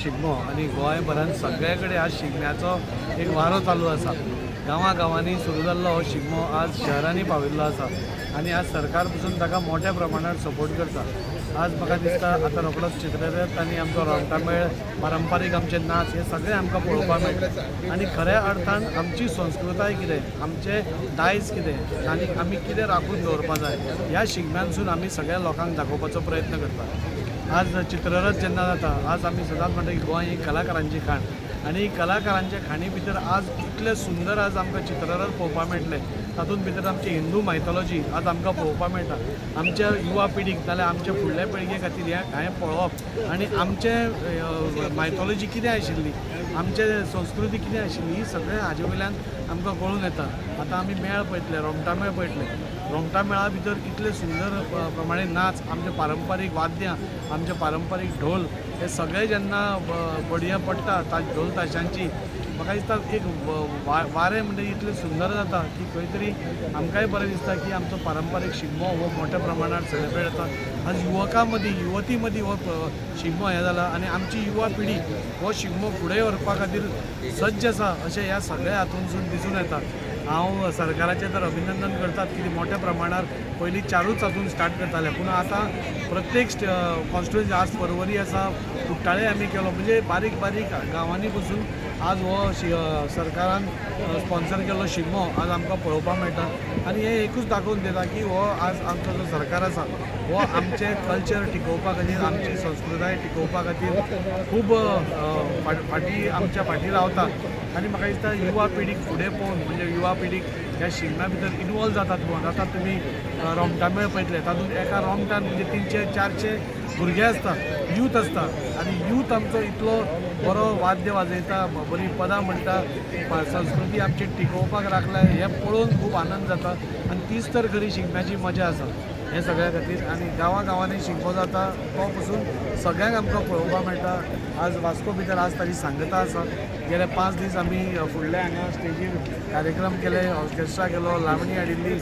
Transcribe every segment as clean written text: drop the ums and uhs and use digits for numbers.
शिगमो आणि गोंयभरांत सगळे कडेन आज शिगम्याचो एक वारो चालू आसा। गांवांनी सुरू जाल्लो हो शिगमो आज शहरांनी पाविल्लो आसा आणि आज सरकार पसून ताका मोठ्या प्रमाणात सपोर्ट करता। आज म्हाका दिसता आतां रोखडोच चित्ररथ आनी आमचो रोमटामेळ पारंपारीक आमचे नाच हे सगळे आमकां पळोवपाक मेळटा आणि खऱ्या अर्थान आमची संस्कृताय कितें, आमचे दायज कितें आनी आमी कितें राखून दवरपा जाय ह्या शिगम्यांसून आमी सगळ्या लोकांक दाखोवपाचो प्रयत्न करता। आज चित्ररथ जेन्ना जाता, आज आमी सदांच म्हणटा की गोंय ही कलाकारांची खाण आणि कलाकारांच्या खाणी भितर आज इतले सुंदर आज आमकां चित्ररथ पळोवपाक मेळटले। तातूंत भितर आमची हिंदू मायथॉलॉजी आज आमकां पळोवपाक मेळटा। आमच्या युवा पिढीक नाल्यार आमच्या फुडल्या पिळगे खातीर हें पळोवप आनी आमचे मायथॉलॉजी कितें आशिल्ली, आमचे संस्कृती कितें आशिल्ली ही सगळें हाजे वयल्यान आमकां कळून येता। आतां आमी मेळ पळयतले, रोमटामेळ पळयतले, रोमटा मेळा भितर इतले सुंदर प्रमाणे नाच, आमचे पारंपारीक वाद्यां, आमचे पारंपारीक ढोल हे सगळे जेन्ना बडये पडटा ढोल ताशांची, म्हाका दिसता एक वारें म्हणजे इतलें सुंदर जाता की खंय तरी आमकांय बरें दिसता की आमचो पारंपारीक शिगमो हो मोठ्या प्रमाणात सेलिब्रेट जाता। आज युवकां मदीं युवती मदीं हो शिगमो हें जाला आनी आमची युवा पिढी हो शिगमो फुडें व्हरपा खातीर सज्ज आसा अशें ह्या सगळ्या हातूंतसून दिसून येता। हांव सरकाराचें तर अभिनंदन करतात की मोठ्या प्रमाणात पयलीं 4च हातून स्टार्ट करताले, पूण आतां प्रत्येक कॉन्स्टिट्युएन्सी आज पर्वरी आसा, कुट्टाळे आमी केलो, म्हणजे बारीक बारीक गांवांनी पसून आज हो सरकारान स्पॉन्सर केल्लो शिगमो आज आमकां पळोवपाक मेळटा। आनी हें एकूच दाखोवन दिता की हो आज आमचो जो सरकार आसा हो आमचे कल्चर टिकोवपा खातीर, आमची संस्कृताय टिकोवपा खातीर खूब आमच्या फाटीं रावता। आनी म्हाका दिसता युवा पिढीक फुडें पळोवन म्हणजे युवा पिढीक ह्या शिगम्या भितर इनवॉल्व जातात पळोवन आतां तुमी रोमटामेळ पळयतले, तातूंत एका रोमटान म्हणजे 300-400 भुरगे आसता, यूथ आसता आनी यूथ आमचो इतलो बरो वाद्य वाजयता, बरी पदां म्हणटा, संस्कृती आमची टिकोवपाक राखल्या हें पळोवन खूब आनंद जाता। आनी तीच तर खरी शिगम्याची मजा आसा हे सगळ्या खातीर। आनी गांवांनी शिगमो जाता तो पसून सगळ्यांक आमकां पळोवपाक मेळटा। आज वास्को भितर आज ताची सांगता आसा। गेले 5 दीस आमी फुडल्या हांगा स्टेजीर कार्यक्रम केले, ऑर्केस्ट्रा केलो, लावणी हाडिल्ली,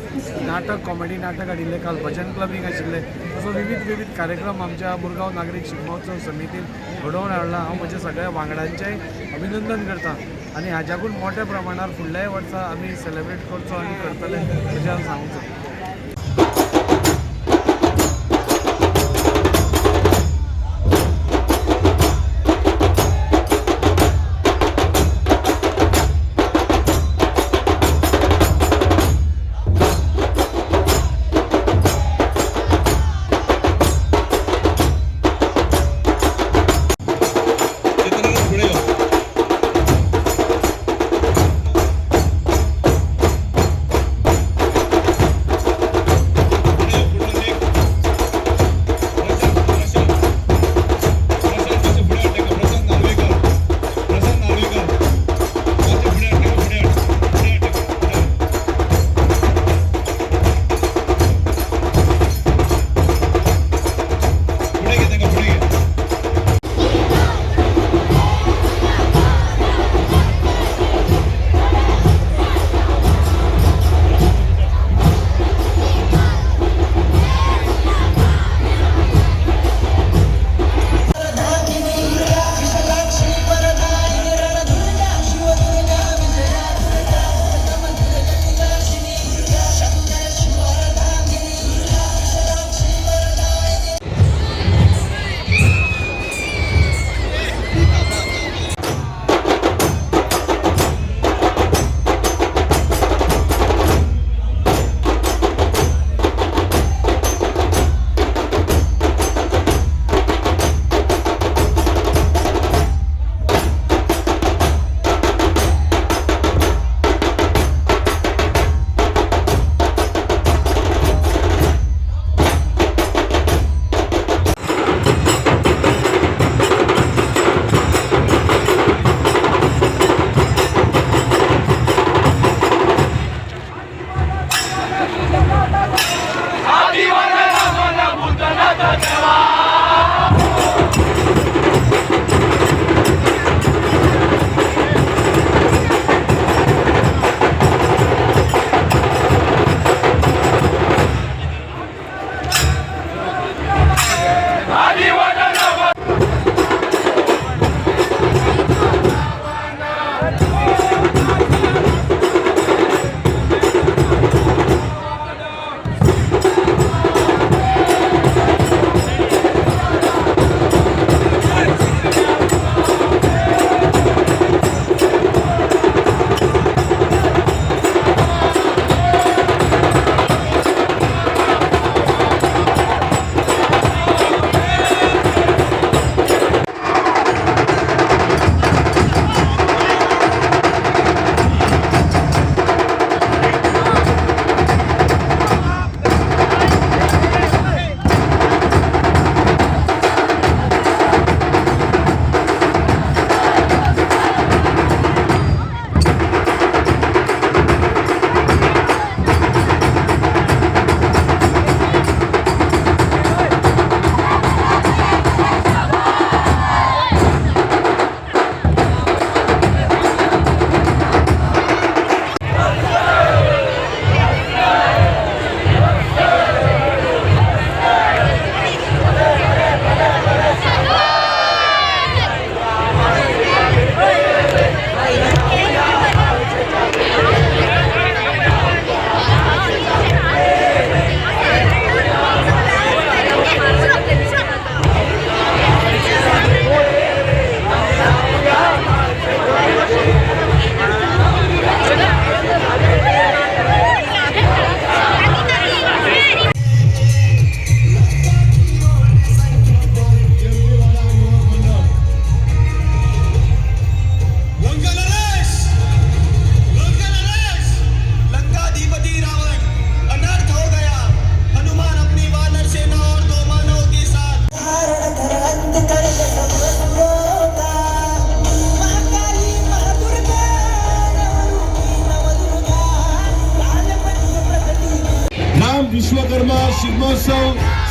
नाटक, कॉमेडी नाटक हाडिल्ले, काल भजन क्लबींग आशिल्ले, असो विविध कार्यक्रम आमच्या मुरगांव नागरीक शिगमोत्सव समितीन घडोवन हाडला। हांव म्हज्या सगळ्या वांगड्यांचें अभिनंदन करता आनी हाज्याकून मोठ्या प्रमाणात फुडल्याय वर्सा आमी सेलिब्रेट करचो आनी करतले अशें हांव सांगूंक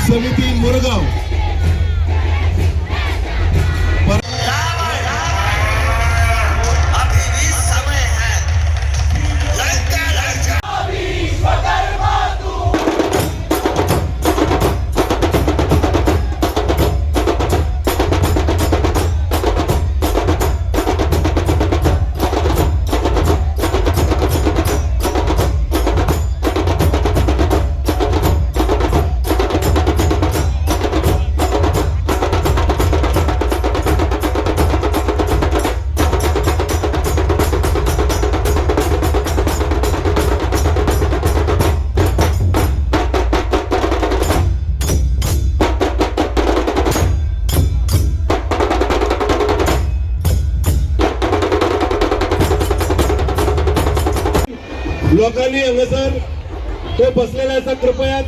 समिती मोरगाव लोकांनी हंगसर तो बसलेला असा कृपया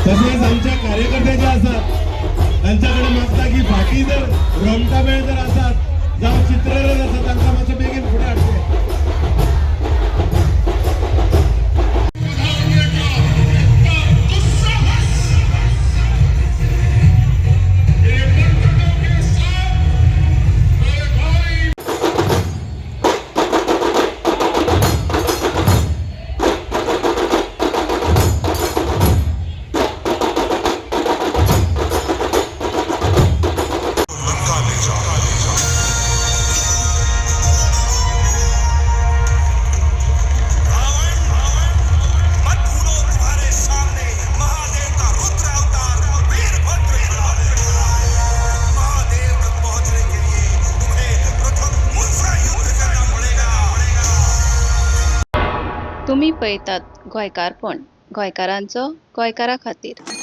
तसेच आमच्या कार्यकर्ते जे असतात त्यांच्याकडे मागता की बाकी जर रोमटा वेळ जर असतात जाऊन चित्ररथ असतात त्यांचा माझं बेगीन पुढे अडते तुम्ही पळयतात गोंयकारपण गोंयकारांचो गोंयकारा खातीर।